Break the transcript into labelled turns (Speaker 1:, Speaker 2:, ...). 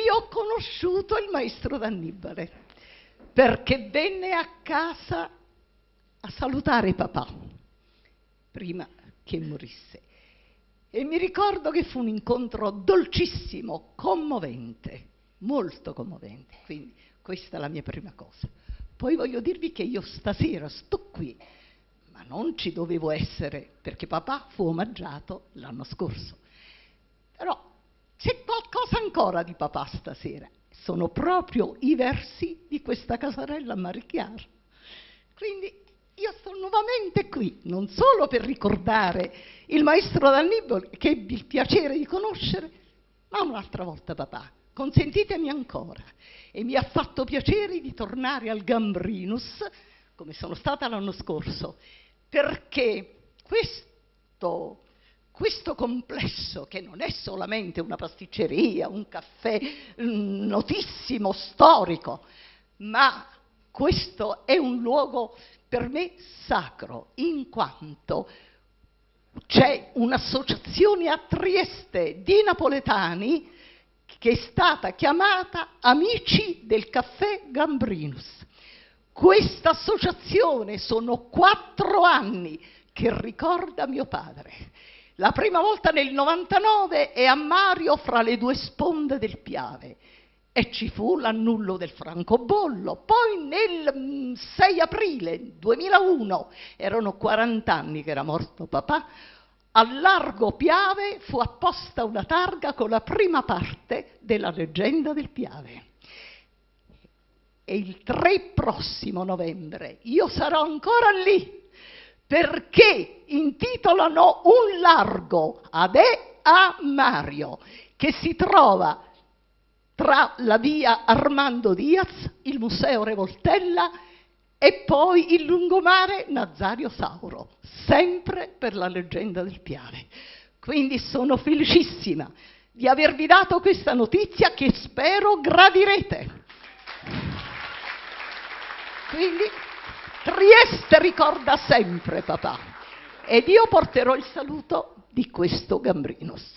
Speaker 1: io ho conosciuto il maestro D'Annibale, perché venne a casa a salutare papà, prima che morisse. E mi ricordo che fu un incontro dolcissimo, commovente, molto commovente. Quindi questa è la mia prima cosa. Poi voglio dirvi che io stasera sto qui, ma non ci dovevo essere, perché papà fu omaggiato l'anno scorso. Però c'è qualcosa ancora di papà stasera. Sono proprio i versi di questa Casarella a Marichiara. Quindi io sono nuovamente qui, non solo per ricordare il maestro D'Annibale, che ebbi il piacere di conoscere, ma un'altra volta papà. Consentitemi ancora. E mi ha fatto piacere di tornare al Gambrinus, come sono stata l'anno scorso, perché questo complesso, che non è solamente una pasticceria, un caffè notissimo, storico, ma questo è un luogo per me sacro, in quanto c'è un'associazione a Trieste di napoletani che è stata chiamata Amici del Caffè Gambrinus. Questa associazione sono 4 anni che ricorda mio padre. La prima volta nel 99 è a Mario, fra le 2 sponde del Piave, e ci fu l'annullo del francobollo. Poi nel 6 aprile 2001, erano 40 anni che era morto papà, al Largo Piave fu apposta una targa con la prima parte della leggenda del Piave. E il 3 prossimo novembre io sarò ancora lì, perché intitolano un largo a Mario, che si trova tra la via Armando Diaz, il Museo Revoltella e poi il lungomare Nazario Sauro, sempre per la leggenda del Piave. Quindi sono felicissima di avervi dato questa notizia che spero gradirete. Quindi Trieste ricorda sempre papà, ed io porterò il saluto di questo Gambrinus.